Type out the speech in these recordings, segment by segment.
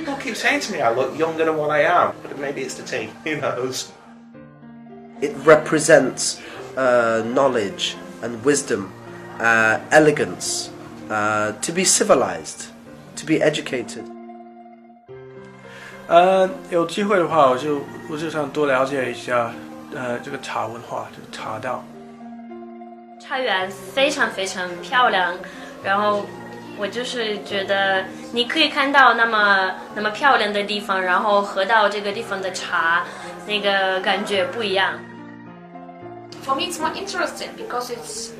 People keep saying to me I look younger than what I am, but maybe it's the tea. Who knows? It represents knowledge and wisdom, elegance, to be civilized, to be educated. 有机会的话，我就想多了解一下，这个茶文化，这个茶道。茶园非常非常漂亮，然后我就是觉得你可以看到那么漂亮的地方，然后喝到这个地方的茶，那个感觉不一样。For me, it's more interesting because it's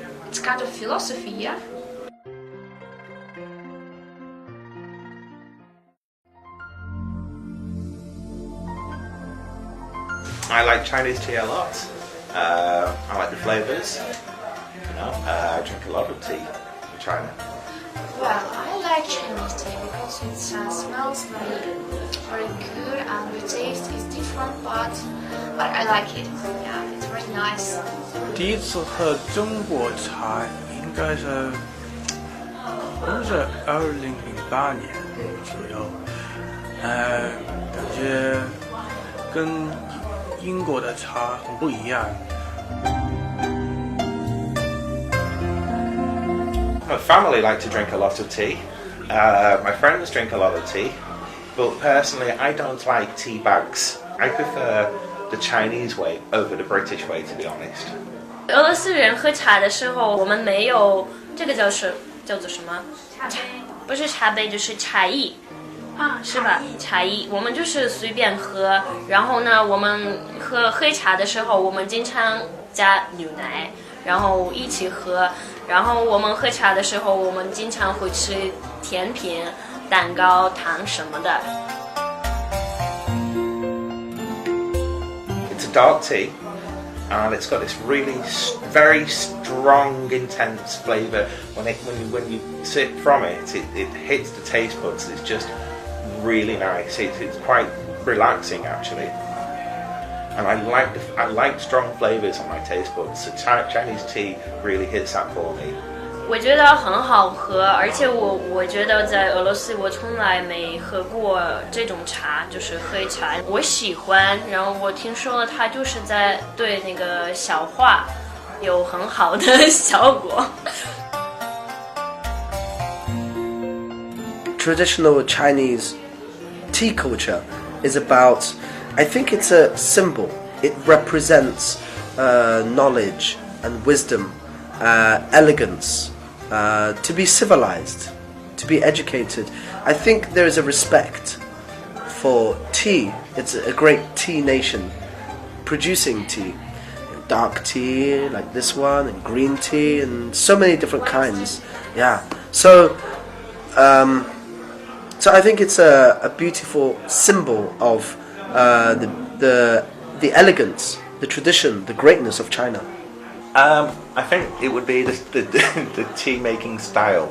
kind of philosophy, yeah. I like Chinese tea a lot. I like the flavours. I drink a lot of tea in China. Well, I like Chinese tea because it smells very good and the taste is different, but I like it. Yeah, it's very nice. 第一次喝中国茶应该是2008年左右，感觉跟英国的茶很不一样。My family like to drink a lot of tea. My friends drink a lot of tea. But personally, I don't like tea bags. I prefer the Chinese way over the British way, to be honest. 俄罗斯人喝茶的时候，我们没有这个叫做什么？不是茶杯，就是茶艺。是吧？茶艺，我们就是随便喝。然后呢，我们喝黑茶的时候，我们经常加牛奶，然后一起喝。然后我们喝茶的时候，我们经常会吃甜品、蛋糕、糖什么的。It's a dark tea, and it's got this really very strong, intense flavour. When you sip from it, it hits the taste buds. It's just really nice. It's quite relaxing actually, and I like strong flavours on my taste buds. So Chinese tea really hits that for me. 我觉得很好喝，而且我觉得在俄罗斯我从来没喝过这种茶，就是黑茶。我喜欢，然后我听说它就是在对那个消化有很好的效果。Traditional Chinese tea culture is about, I think it's a symbol. It represents knowledge and wisdom, elegance, to be civilized, to be educated. I think there is a respect for tea. It's a great tea nation, producing tea. Dark tea like this one, and green tea, and so many different kinds. Yeah. So I think it's a beautiful symbol of the elegance, the tradition, the greatness of China. I think it would be the tea making style.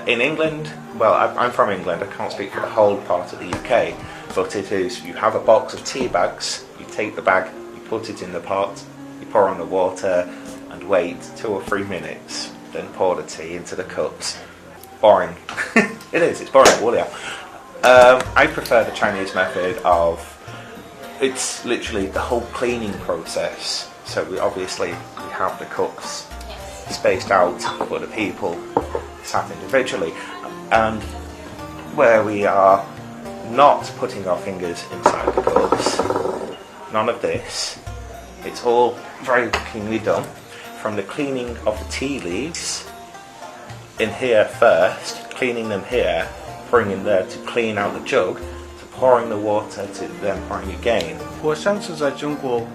In England, well, I'm from England. I can't speak for the whole part of the UK, but it is, you have a box of tea bags. You take the bag, you put it in the pot, you pour on the water, and wait 2 or 3 minutes. Then pour the tea into the cups. Boring. It is, it's boring, woolly. I prefer the Chinese method of, it's literally the whole cleaning process. So we have the cups spaced out for the people sat individually, and where we are not putting our fingers inside the cups, none of this. It's all very cleanly done, from the cleaning of the tea leaves in here first, cleaning them here, pouring in there to clean out the jug, to pouring the water, to then pouring again. 我上次在中国，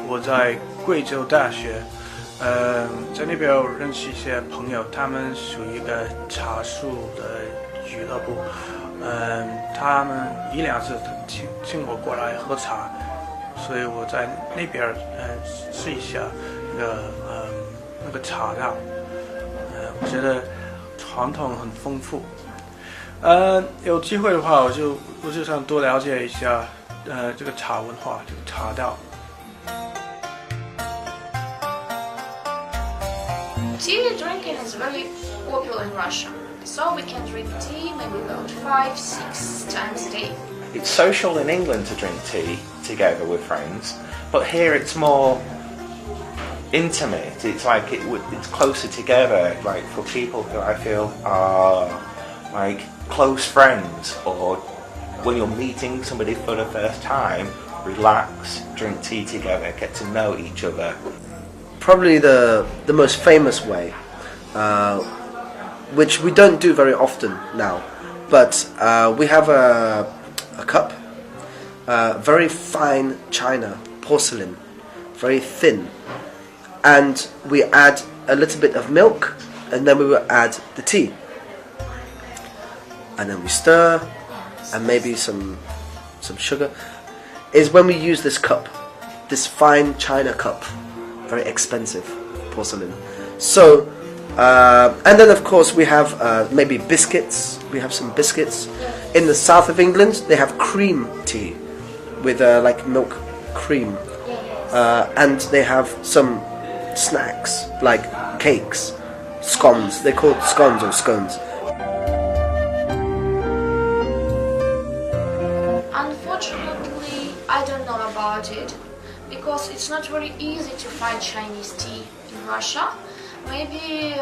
我在贵州大学，在那边有认识一些朋友，他们属于一个茶树的俱乐部，他们1-2次请我过来喝茶，所以我在那边试一下那个茶道，我觉得传统很丰富。有机会的话，我就想多了解一下这个茶文化，这个茶道。Tea drinking is very popular in Russia. So we can drink tea maybe about 5-6 times a day. It's social in England to drink tea together with friends, but here it's more intimate. It's like it's closer together, like for people who I feel are like close friends, or when you're meeting somebody for the first time, relax, drink tea together, get to know each other. Probably the most famous way, which we don't do very often now, but we have a cup, very fine china, porcelain, very thin, and we add a little bit of milk, and then we will add the tea, and then we stir, and maybe some sugar. Is when we use this cup, this fine china cup, very expensive porcelain. So, and then of course we have maybe biscuits. We have some biscuits. In the south of England, they have cream tea with like milk cream, and they have some snacks like cakes, scones. They're called scones or scones. Unfortunately, I don't know about it because it's not very easy to find Chinese tea in Russia. Maybe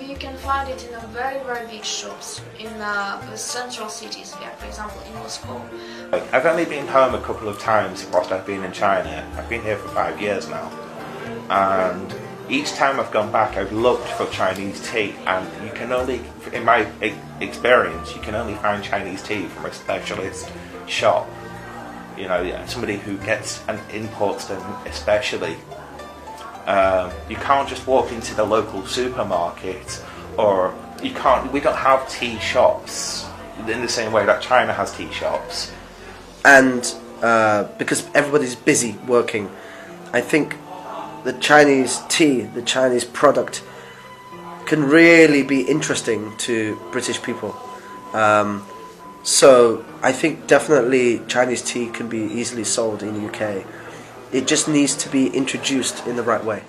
you can find it in a very big shops in the central cities here, for example in Moscow. I've only been home a couple of times whilst I've been in China. I've been here for 5 years now, and each time I've gone back I've looked for Chinese tea, and you can only, in my experience, you can only find Chinese tea from a specialist shop. You know, somebody who gets and imports them especially. You can't just walk into the local supermarket, or we don't have tea shops in the same way that China has tea shops. And because everybody's busy working, I think the Chinese tea, the Chinese product, can really be interesting to British people. So I think definitely Chinese tea can be easily sold in the UK. It just needs to be introduced in the right way.